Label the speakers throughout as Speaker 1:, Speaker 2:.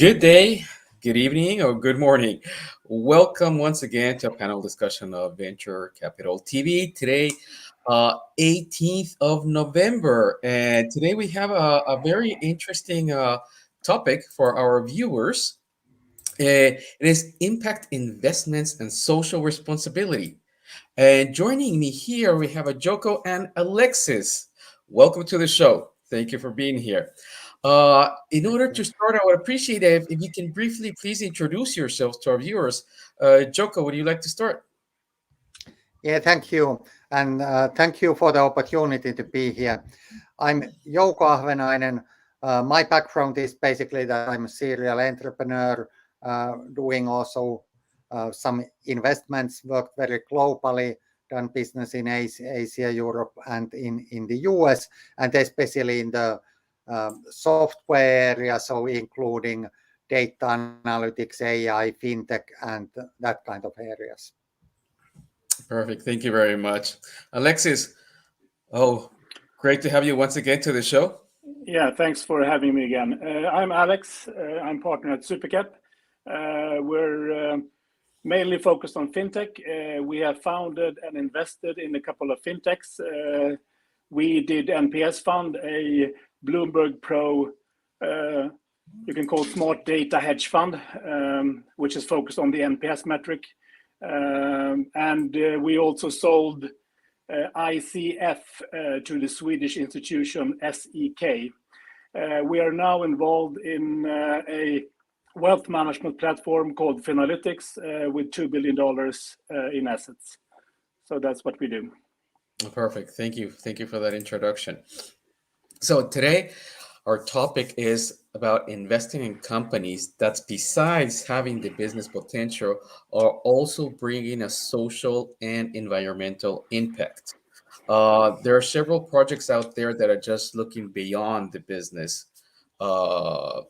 Speaker 1: Good day, good evening, or good morning. Welcome once again to a panel discussion of Venture Capital TV. Today, 18th of November, and today we have a very interesting topic for our viewers. It is impact investments and social responsibility. And joining me here, we have a Joko and Alexis. Welcome to the show. Thank you for being here. In order to start, I would appreciate it if you can briefly please introduce yourselves to our viewers. Joko, would you like to start?
Speaker 2: Yeah, thank you. And thank you for the opportunity to be here. I'm Jouko Ahvenainen. My background is basically that I'm a serial entrepreneur, doing also some investments, worked very globally, done business in Asia, Europe, and in the US, and especially in the software area, so including data analytics, AI, fintech, and that kind of areas.
Speaker 1: Perfect. Thank you very much. Alexis, oh, great to have you once again to the show.
Speaker 3: Yeah, thanks for having me again. I'm Alex. I'm partner at Supercap. We're mainly focused on fintech. We have founded and invested in a couple of fintechs. We did NPS Fund, a Bloomberg Pro, you can call smart data hedge fund, which is focused on the NPS metric. And we also sold ICF to the Swedish institution SEK. We are now involved in a wealth management platform called Finalytics with $2 billion in assets. So that's what we do.
Speaker 1: Perfect. Thank you. Thank you for that introduction. So today, our topic is about investing in companies that, besides having the business potential, are also bringing a social and environmental impact. There are several projects out there that are just looking beyond the business uh,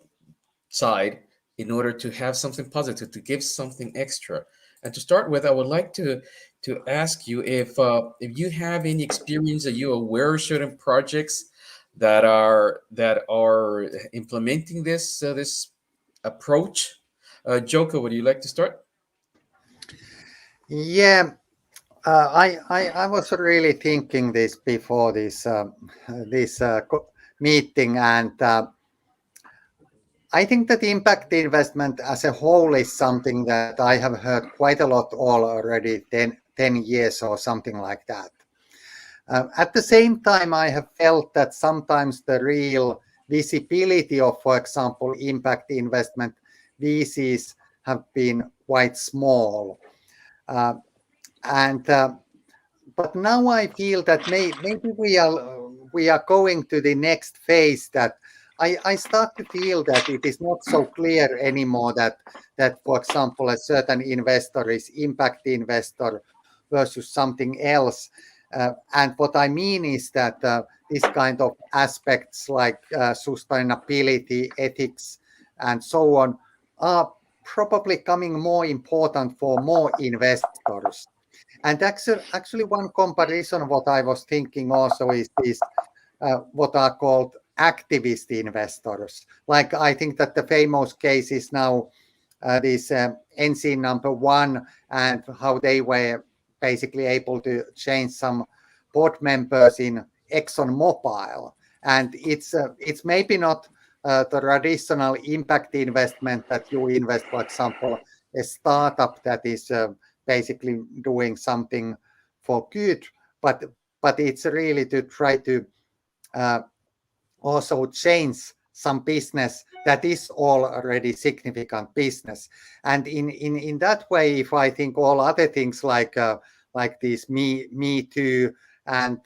Speaker 1: side in order to have something positive, to give something extra. And to start with, I would like to ask you if you have any experience, are you aware of certain projects that are implementing this approach? Joko, would you like to start?
Speaker 2: Yeah, I was really thinking this before this meeting, and I think that impact investment as a whole is something that I have heard quite a lot all already 10 years or something like that. At the same time, I have felt that sometimes the real visibility of, for example, impact investment VCs have been quite small. Uh, and But now I feel that maybe we are going to the next phase, that I start to feel that it is not so clear anymore that for example a certain investor is impact investor versus something else. And what I mean is that this kind of aspects like sustainability, ethics, and so on are probably coming more important for more investors. And actually, one comparison what I was thinking also is this what are called activist investors. Like I think that the famous case is now this NC number one, and how they were basically able to change some board members in ExxonMobil. And it's maybe not the traditional impact investment that you invest, for example, a startup that is basically doing something for good, but it's really to try to uh, also change some business that is already significant business. And in that way, if I think all other things like this me too, and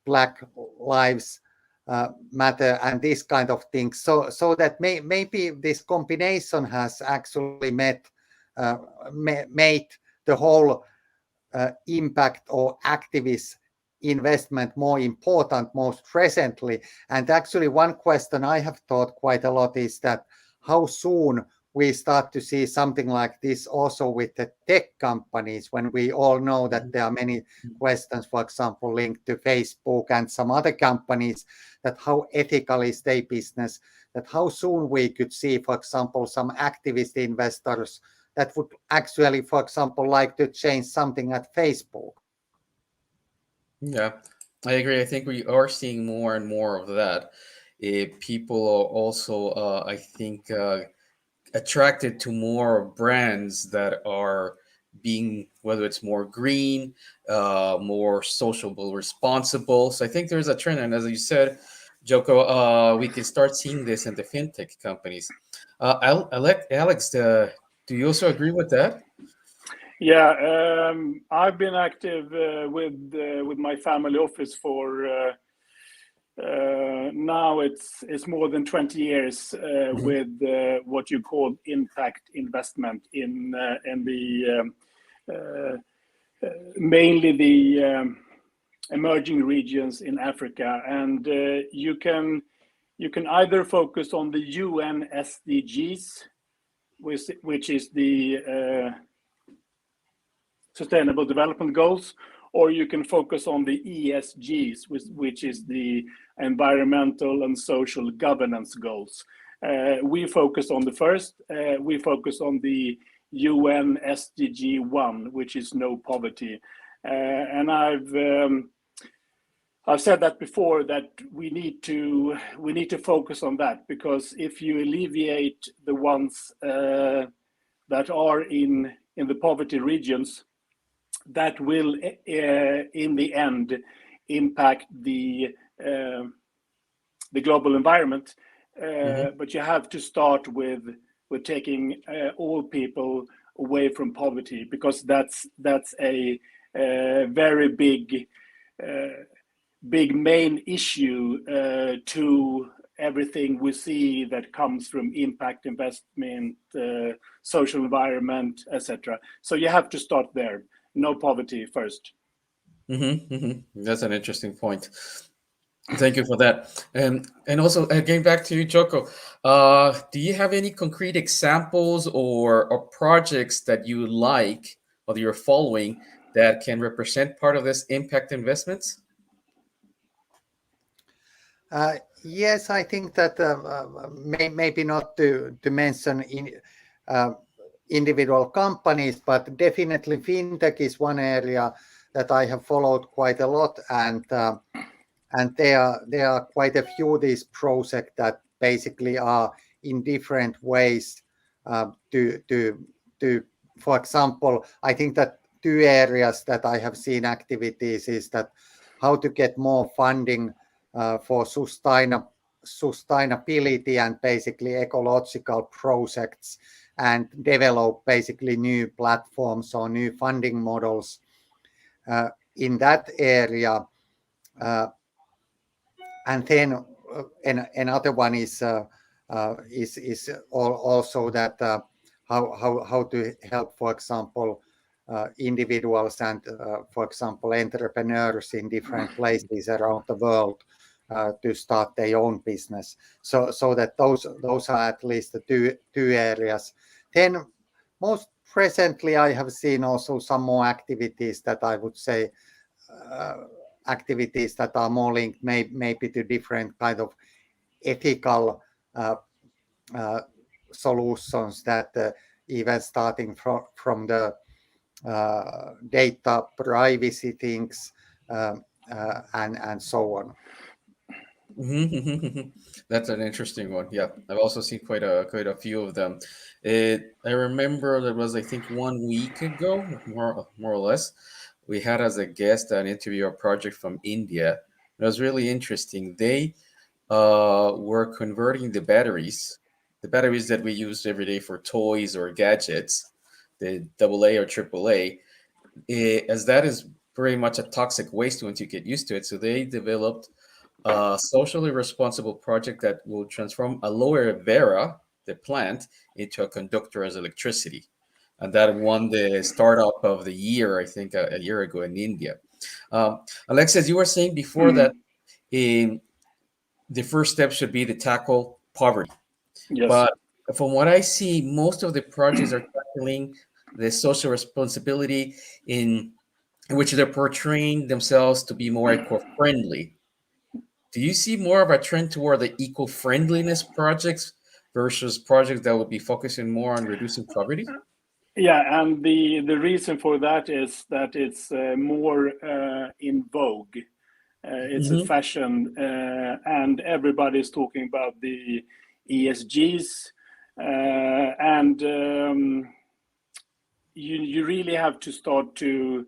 Speaker 2: Black Lives Matter and this kind of things, so that maybe this combination has actually made the whole impact or activist investment more important most presently. And actually, one question I have thought quite a lot is that how soon we start to see something like this also with the tech companies, when we all know that there are many questions, for example, linked to Facebook and some other companies, that how ethical is their business, that how soon we could see, for example, some activist investors that would actually, for example, like to change something at Facebook.
Speaker 1: Yeah, I agree. I think we are seeing more and more of that. People are also, I think, attracted to more brands that are being, whether it's more green, more sociable, responsible. So I think there's a trend, and as you said, Joko, we can start seeing this in the fintech companies. Alex, do you also agree with that?
Speaker 3: Yeah, I've been active with my family office for now it's more than 20 years
Speaker 1: Mhm.
Speaker 3: with what you call impact investment in the mainly the emerging regions in Africa, and you can either focus on the UN SDGs, which is the Sustainable Development Goals, or you can focus on the ESGs, which is the environmental and social governance goals. We focus on the first. We focus on the UN SDG 1, which is no poverty. And I've said that before, that we need to focus on that, because if you alleviate the ones that are in the poverty regions, that will in the end impact the global environment.
Speaker 1: Mhm.
Speaker 3: But you have to start with taking all people away from poverty, because that's a very big main issue to everything we see that comes from impact investment, social environment, etc. So you have to start there. No poverty first.
Speaker 1: That's an interesting point. Thank you for that. And also, getting back to you, Joko, do you have any concrete examples or projects that you like or that you're following that can represent part of this impact investments?
Speaker 2: Yes, I think that maybe not to mention uh, individual companies, but definitely fintech is one area that I have followed quite a lot, and there are quite a few of these projects that basically are in different ways to for example, I think that two areas that I have seen activities is that how to get more funding for sustainability and basically ecological projects, and develop basically new platforms or new funding models in that area. Uh, and then another one is also that how to help, for example, individuals and for example entrepreneurs in different places around the world to start their own business. So that those are at least the two areas. Then most presently I have seen also some more activities that I would say uh, activities that are more linked maybe to different kind of ethical uh, uh, solutions, that even starting from the data privacy things, and so on.
Speaker 1: That's an interesting one. Yeah, I've also seen quite a few of them. I remember there was, I think, 1 week ago, more or less, we had as a guest an interview a project from India. It was really interesting. They were converting the batteries that we use every day for toys or gadgets, the AA or AAA, as that is very much a toxic waste once you get used to it. So they developed a socially responsible project that will transform aloe vera, the plant, into a conductor as electricity. And that won the startup of the year, I think, a year ago in India. Alexis, you were saying before
Speaker 3: Mhm.
Speaker 1: that the first step should be to tackle poverty.
Speaker 3: Yes.
Speaker 1: But from what I see, most of the projects are tackling the social responsibility in which they're portraying themselves to be more eco-friendly. Do you see more of a trend toward the eco-friendliness projects versus projects that would be focusing more on reducing poverty?
Speaker 3: Yeah, and the reason for that is that it's more in vogue. It's a
Speaker 1: Hmm.
Speaker 3: fashion, and everybody's talking about the ESGs, and you really have to start to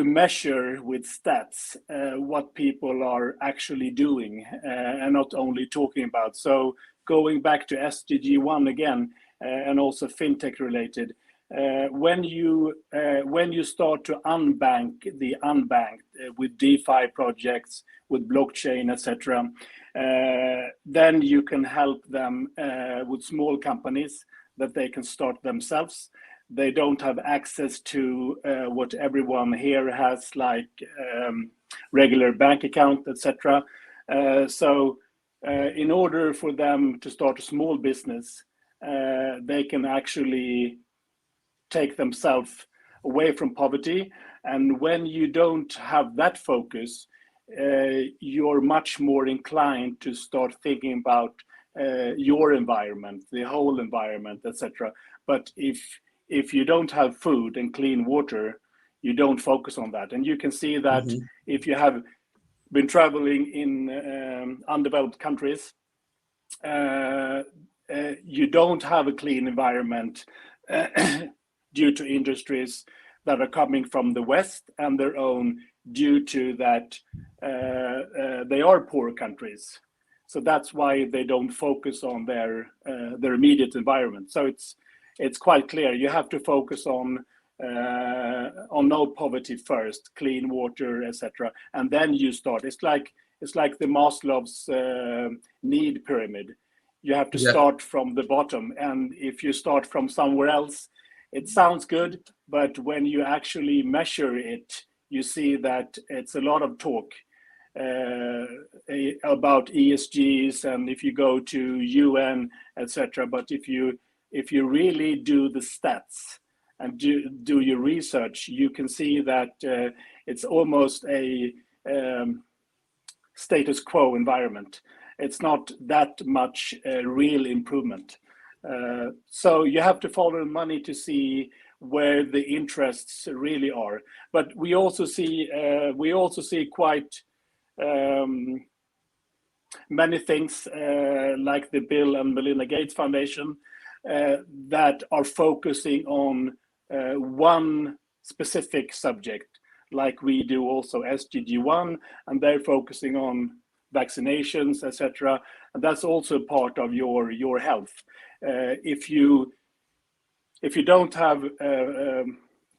Speaker 3: measure with stats what people are actually doing and not only talking about. So going back to SDG1 again, and also fintech related, when you start to unbank the unbanked with DeFi projects, with blockchain, etc., then you can help them with small companies that they can start themselves. They don't have access to what everyone here has, like regular bank account, etc. So in order for them to start a small business, they can actually take themselves away from poverty. And when you don't have that focus, you're much more inclined to start thinking about your environment, the whole environment, etc. But if you don't have food and clean water, you don't focus on that. And you can see that
Speaker 1: Hmm.
Speaker 3: if you have been traveling in undeveloped countries, you don't have a clean environment due to industries that are coming from the West and their own, due to that they are poor countries. So that's why they don't focus on their immediate environment. So it's quite clear. You have to focus on no poverty first, clean water, etc., and then you start. It's like the Maslow's need pyramid. You have to
Speaker 1: Yeah.
Speaker 3: start from the bottom, and if you start from somewhere else, it sounds good, but when you actually measure it, you see that it's a lot of talk uh, about ESGs, and if you go to UN, etc. But if you really do the stats and do your research, you can see that it's almost a status quo environment. It's not that much real improvement. So you have to follow the money to see where the interests really are. But we also see quite many things like the Bill and Melinda Gates Foundation that are focusing on one specific subject, like we do also SDG1, and they're focusing on vaccinations, etc. And that's also part of your health. If you don't have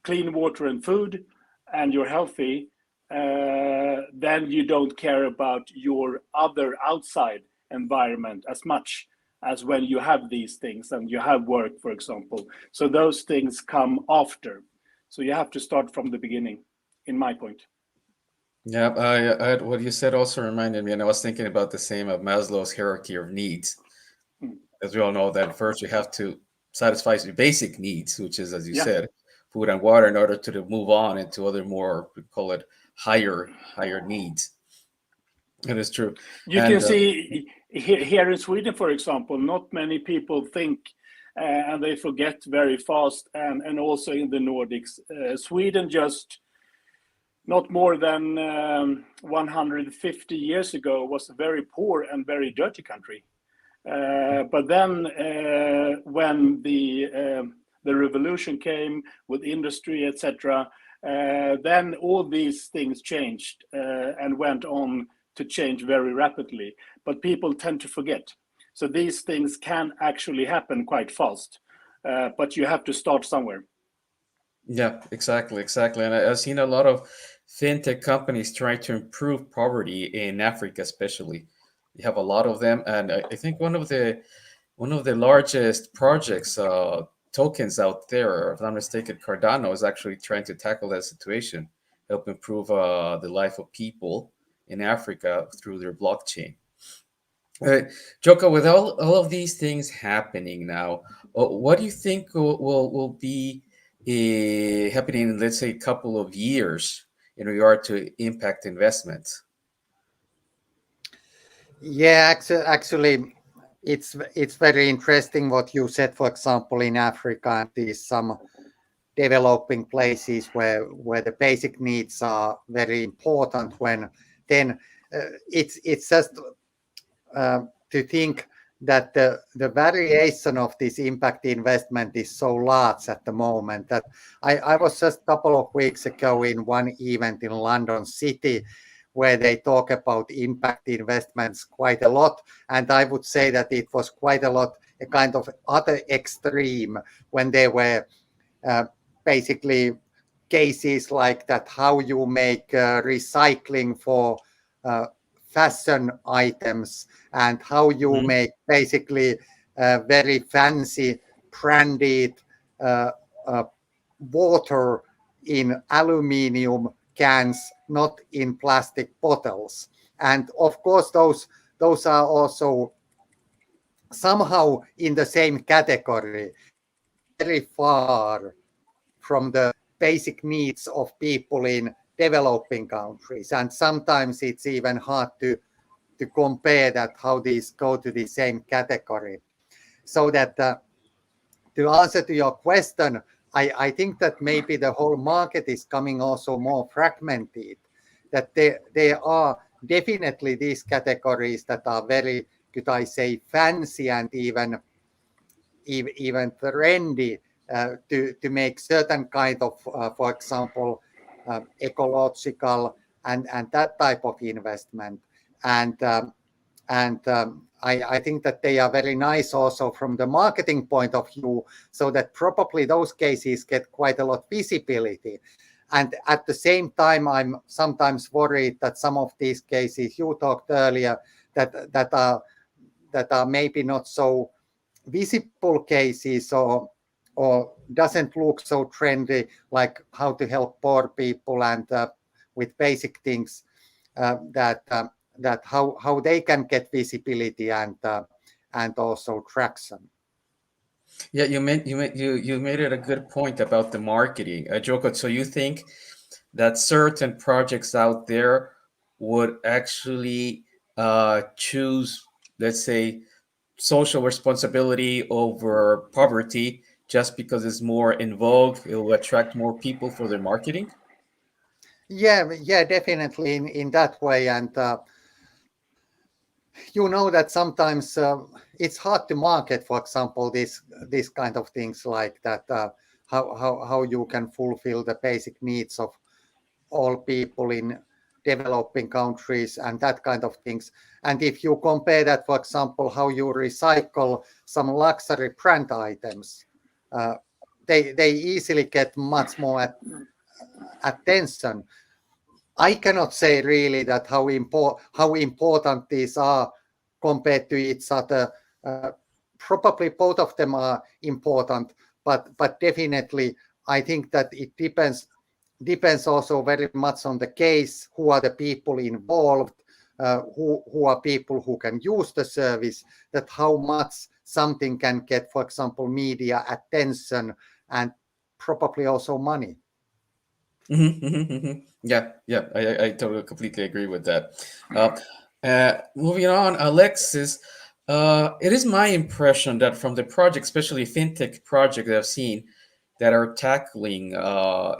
Speaker 3: clean water and food, and you're healthy, then you don't care about your other outside environment as much as when you have these things and you have work, for example. So those things come after. So you have to start from the beginning, in my point.
Speaker 1: Yeah, what you said also reminded me, and I was thinking about the same of Maslow's hierarchy of needs.
Speaker 3: Mm.
Speaker 1: As we all know, that first you have to satisfy your basic needs, which is, as you
Speaker 3: Yeah.
Speaker 1: said, food and water, in order to move on into other more, we call it higher needs. It is true,
Speaker 3: You can
Speaker 1: and
Speaker 3: see here in Sweden, for example, not many people think and they forget very fast, and also in the Nordics. Sweden just not more than 150 years ago was a very poor and very dirty country. But then when the revolution came with industry, etc., then all these things changed and went on to change very rapidly. But people tend to forget. So these things can actually happen quite fast, but you have to start somewhere.
Speaker 1: yeah, exactly. And I've seen a lot of fintech companies trying to improve poverty in Africa, especially. You have a lot of them, and I think one of the largest projects tokens out there, if I'm not mistaken, Cardano is actually trying to tackle that situation, help improve the life of people in Africa through their blockchain. Uh, Joko, with all of these things happening now, what do you think will be happening in, let's say, a couple of years in regard to impact investments?
Speaker 2: Yeah, actually, it's very interesting what you said. For example, in Africa and these some developing places where the basic needs are very important. When then it's just to think that the variation of this impact investment is so large at the moment that I was just a couple of weeks ago in one event in London City where they talk about impact investments quite a lot. And I would say that it was quite a lot a kind of other extreme when they were uh, basically cases like that, how you make recycling for uh, fashion items and how you
Speaker 1: Hmm.
Speaker 2: make basically very fancy branded uh, uh, water in aluminium cans, not in plastic bottles. And of course, those are also somehow in the same category, very far from the basic needs of people in developing countries. And sometimes it's even hard to compare that how these go to the same category. So that to answer to your question, I think that maybe the whole market is coming also more fragmented, that there are definitely these categories that are very, could I say, fancy and even trendy to make certain kind of, for example, ecological and that type of investment. And I think that they are very nice also from the marketing point of view, so that probably those cases get quite a lot visibility. And at the same time, I'm sometimes worried that some of these cases you talked earlier that are maybe not so visible cases or doesn't look so trendy, like how to help poor people and with basic things that how they can get visibility and also traction.
Speaker 1: Yeah, you made it a good point about the marketing, Joko. So you think that certain projects out there would actually choose, let's say, social responsibility over poverty just because it's more in vogue, it will attract more people for their marketing?
Speaker 2: Yeah, definitely in that way. And you know that sometimes it's hard to market, for example, this kind of things like that. How you can fulfill the basic needs of all people in developing countries and that kind of things. And if you compare that, for example, how you recycle some luxury brand items, uh, they easily get much more attention. I cannot say really that how important these are compared to each other. Uh, Probably both of them are important, but definitely I think that it depends also very much on the case, who are the people involved, who are people who can use the service, that how much something can get, for example, media attention and probably also money.
Speaker 1: Yeah, yeah, I totally completely agree with that. Uh, Moving on, Alexis, it is my impression that from the project, especially fintech project that I've seen that are tackling,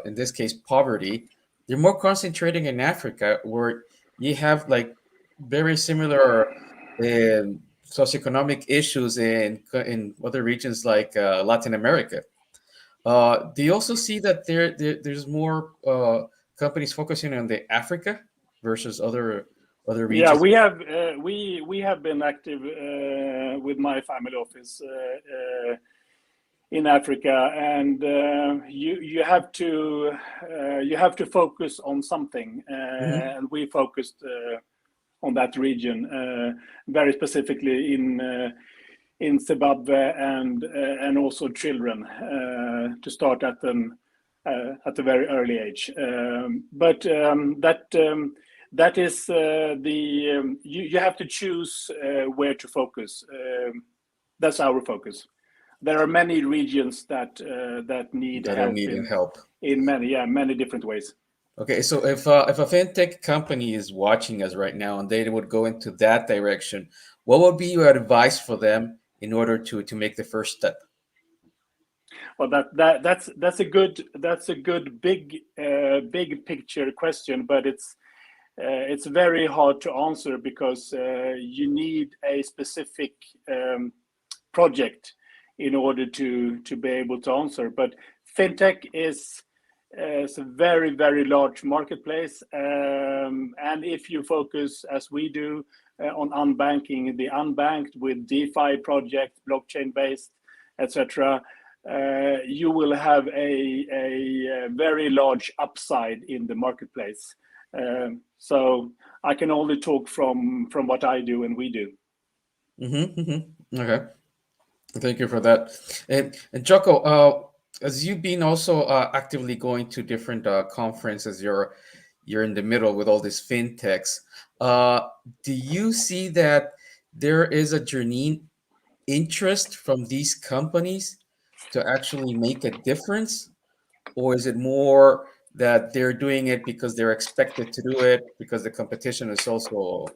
Speaker 1: in this case, poverty, they're more concentrating in Africa, where you have like very similar socioeconomic issues in other regions like Latin America. Do you also see that there's more companies focusing on the Africa versus other
Speaker 3: Yeah,
Speaker 1: regions?
Speaker 3: we have been active with my family office in Africa, and you have to focus on something,
Speaker 1: Hmm.
Speaker 3: and we focused on that region very specifically in Zimbabwe and also children to start at a very early age. But that is you have to choose where to focus. That's our focus. There are many regions that need
Speaker 1: That are
Speaker 3: help
Speaker 1: needing help.
Speaker 3: in many different ways.
Speaker 1: Okay, so if a fintech company is watching us right now and they would go into that direction, what would be your advice for them in order to make the first step?
Speaker 3: Well, that's a good big picture question, but it's very hard to answer because you need a specific project in order to be able to answer. But fintech is a very large marketplace, and if you focus as we do on unbanking the unbanked with DeFi project, blockchain based, etc., you will have a very large upside in the marketplace. So I can only talk from what I do and we do.
Speaker 1: Okay, thank you for that. And Jocko, as you've been also actively going to different conferences, you're in the middle with all these fintechs. Do you see that there is a genuine interest from these companies to actually make a difference, or is it more that they're doing it because they're expected to do it because the competition is also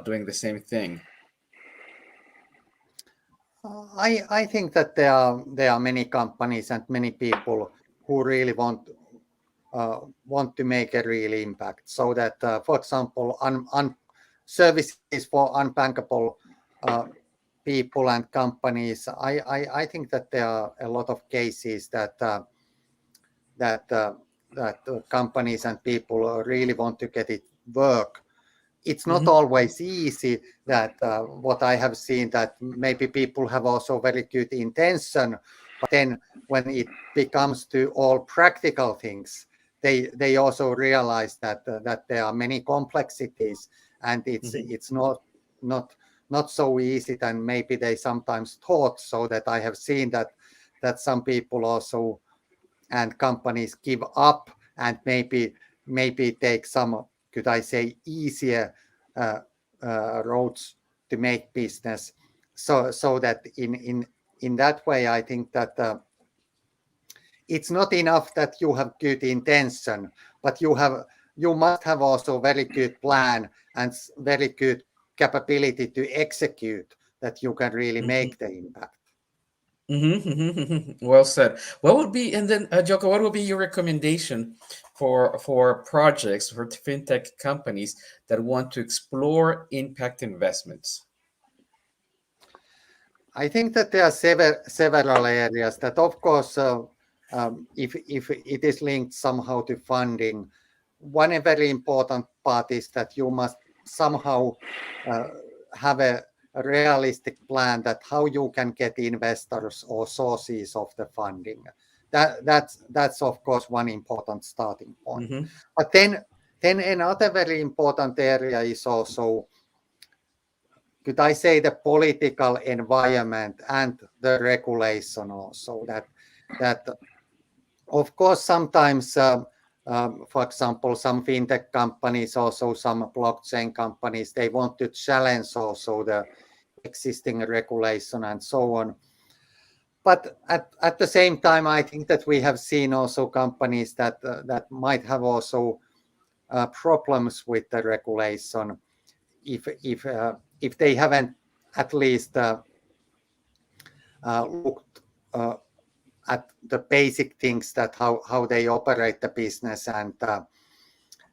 Speaker 1: doing the same thing?
Speaker 2: I think that there are many companies and many people who really want to make a real impact. So that, for example, services for unbankable people and companies. I think that there are a lot of cases that companies and people really want to get it work. It's not always easy. That what I have seen, that maybe people have also very good intention, but then when it becomes to all practical things, they also realize that there are many complexities, and it's not so easy than maybe they sometimes thought. So that I have seen that some people also and companies give up and maybe take some, could I say, easier roads to make business. So that in that way, I think that it's not enough that you have good intention, but you must have also very good plan and very good capability to execute, that you can really make the impact.
Speaker 1: Well said. What would be, and then Joko, what would be your recommendation for projects for fintech companies that want to explore impact investments?
Speaker 2: I think that there are several areas that, of course, if it is linked somehow to funding, one very important part is that you must somehow have a realistic plan that how you can get investors or sources of the funding. That's of course one important starting point. But then another very important area is also, could I say, the political environment and the regulation also. That of course sometimes, for example, some fintech companies, also some blockchain companies, they want to challenge also the existing regulation and so on. But at the same time, I think that we have seen also companies that might have also problems with the regulation if they haven't at least looked at the basic things, that how they operate the business and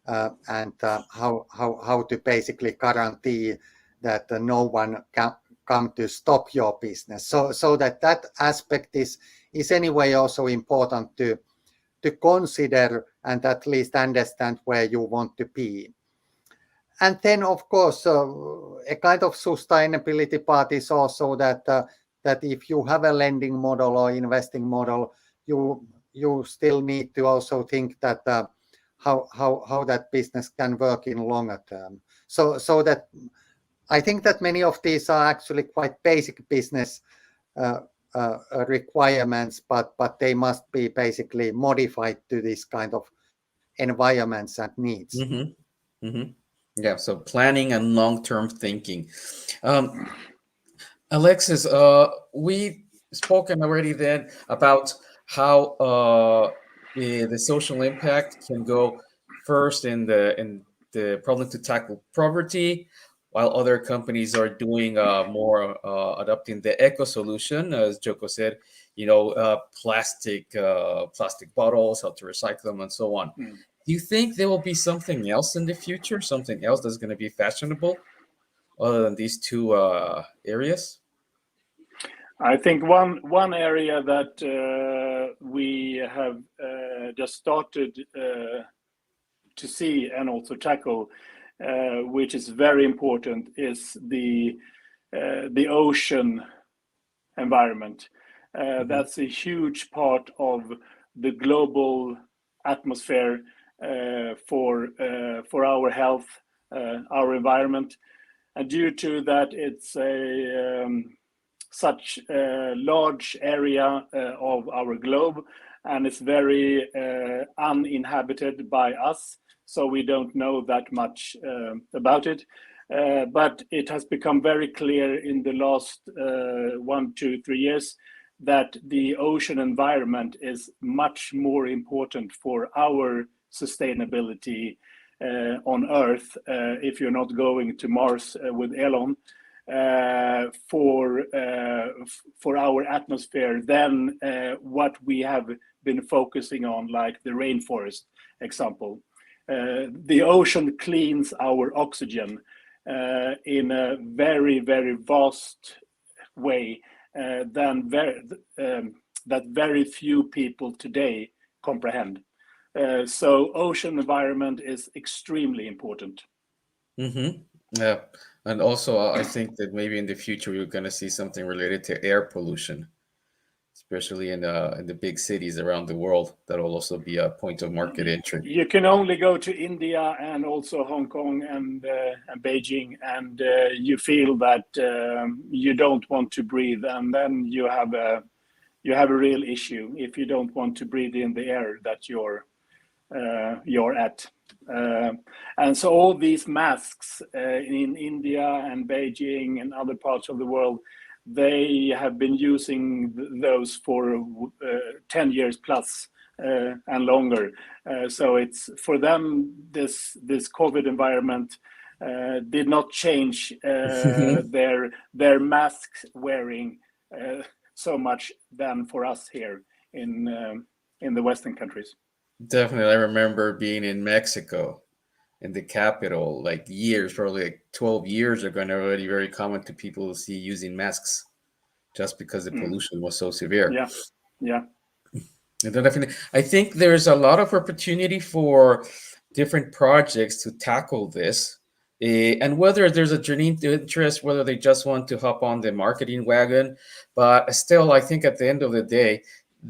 Speaker 2: how to basically guarantee that no one can come to stop your business. So that aspect is anyway also important to consider and at least understand where you want to be. And then, of course, a kind of sustainability part is also that if you have a lending model or investing model, you still need to also think that how that business can work in longer term. So that I think that many of these are actually quite basic business requirements, but they must be basically modified to this kind of environments and needs.
Speaker 1: Mm-hmm. Mm-hmm. Yeah. So planning and long-term thinking. Um, Alexis, we spoken already then about how the social impact can go first in the problem to tackle poverty, while other companies are doing more adopting the eco solution, as Joko said, plastic bottles, how to recycle them, and so on.
Speaker 3: Mm.
Speaker 1: Do you think there will be something else in the future, something else that's going to be fashionable other than these two areas?
Speaker 3: I think one area that we have just started to see and also tackle, which is very important, is the ocean environment.
Speaker 1: Mhm.
Speaker 3: That's a huge part of the global atmosphere for our health, our environment, and due to that, it's a such a large area of our globe, and it's very uninhabited by us, so we don't know that much about it. But it has become very clear in the last 1, 2, 3 years that the ocean environment is much more important for our sustainability on Earth, if you're not going to Mars with Elon, for our atmosphere than what we have been focusing on, like the rainforest example. The ocean cleans our oxygen in a very, very vast way that very few people today comprehend. So ocean environment is extremely important.
Speaker 1: Mm-hmm. Yeah, and also I think that maybe in the future we're going to see something related to air pollution, especially in the big cities around the world. That will also be a point of market entry.
Speaker 3: You can only go to India and also Hong Kong and Beijing, and you feel that you don't want to breathe, and then you have a real issue if you don't want to breathe in the air that you're at. And so all these masks in India and Beijing and other parts of the world, they have been using those for 10 years plus and longer. So it's for them, this COVID environment did not change their mask wearing so much than for us here in the Western countries.
Speaker 1: Definitely, I remember being in Mexico, in the capital, like years, probably like 12 years ago, and already very common to people to see using masks just because the
Speaker 3: Mm.
Speaker 1: pollution was so severe.
Speaker 3: Yeah, yeah.
Speaker 1: And then definitely, I think there's a lot of opportunity for different projects to tackle this. And whether there's a genuine interest, whether they just want to hop on the marketing wagon, but still, I think at the end of the day,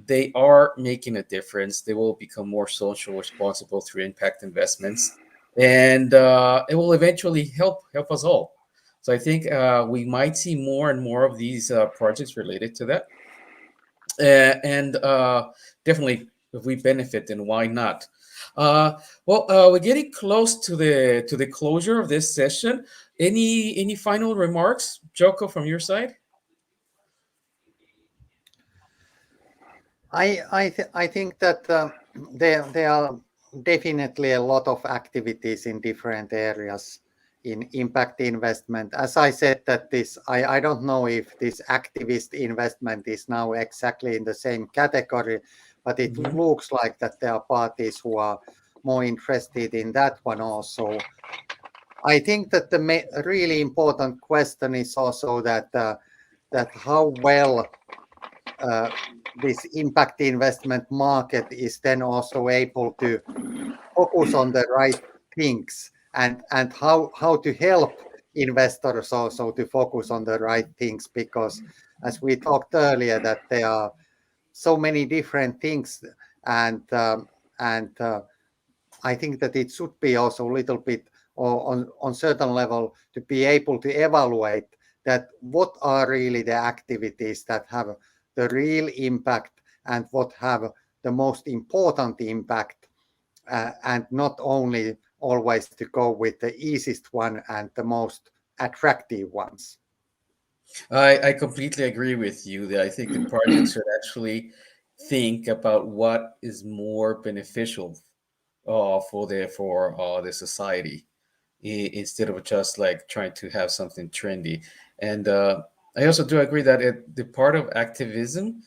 Speaker 1: they are making a difference. They will become more social responsible through impact investments, and it will eventually help us all. So I think we might see more and more of these projects related to that. And definitely, if we benefit, then why not? We're getting close to the closure of this session. Any final remarks, Joko, from your side?
Speaker 2: I think that there are definitely a lot of activities in different areas in impact investment. As I said, that I don't know if this activist investment is now exactly in the same category, but it
Speaker 1: Mhm.
Speaker 2: looks like that there are parties who are more interested in that one also. I think that the really important question is also that how well this impact investment market is then also able to focus on the right things, and how to help investors also to focus on the right things, because as we talked earlier, that there are so many different things, and I think that it should be also a little bit, or on certain level, to be able to evaluate that what are really the activities that have the real impact and what have the most important impact, and not only always to go with the easiest one and the most attractive ones.
Speaker 1: I completely agree with you that I think the project should actually think about what is more beneficial for the society instead of just like trying to have something trendy. And I also do agree that the part of activism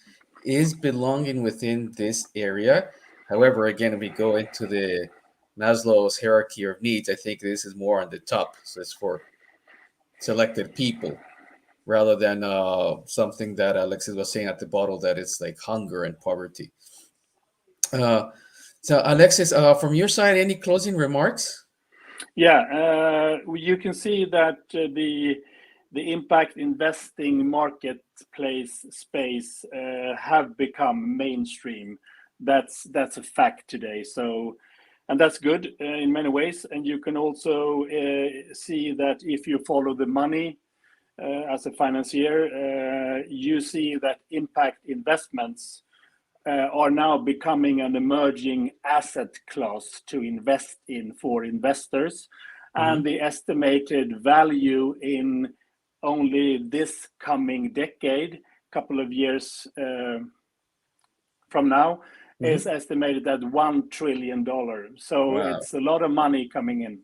Speaker 1: is belonging within this area. However, again, we go into the Maslow's hierarchy of needs. I think this is more on the top, so it's for selected people rather than something that Alexis was saying at the bottom that it's like hunger and poverty. Uh, so, Alexis, from your side, any closing remarks?
Speaker 3: Yeah, you can see that the impact investing marketplace space have become mainstream. That's a fact today. So, and that's good in many ways. And you can also see that if you follow the money as a financier, you see that impact investments are now becoming an emerging asset class to invest in for investors. And the estimated value in only this coming decade, couple of years from now, is estimated at $1 trillion. So
Speaker 1: Wow.
Speaker 3: it's a lot of money coming in.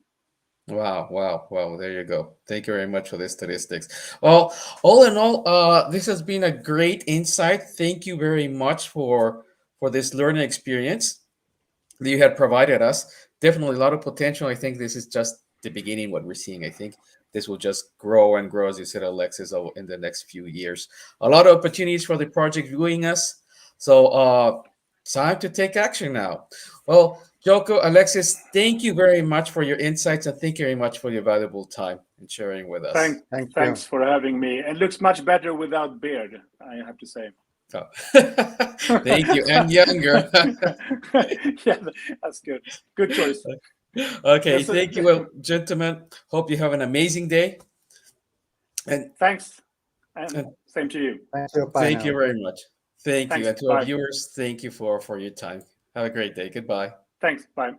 Speaker 1: Wow, wow, wow. There you go. Thank you very much for the statistics. Well, all in all, this has been a great insight. Thank you very much for this learning experience that you had provided us. Definitely a lot of potential. I think this is just the beginning, what we're seeing. I think this will just grow and grow, as you said, Alexis, in the next few years. A lot of opportunities for the project viewing us. So time to take action now. Well, Joko, Alexis, thank you very much for your insights and thank you very much for your valuable time and sharing with us.
Speaker 2: Thank you.
Speaker 3: Thanks for having me. It looks much better without beard, I have to say.
Speaker 1: Oh. Thank you. And younger.
Speaker 3: Yeah, that's good. Good choice.
Speaker 1: Okay, thank you, well, gentlemen. Hope you have an amazing day. And
Speaker 3: thanks. And same to you.
Speaker 2: Thank you.
Speaker 1: Thank you very much. Thank you.
Speaker 3: Thanks.
Speaker 1: And to our viewers, thank you for your time. Have a great day. Goodbye.
Speaker 3: Thanks. Bye.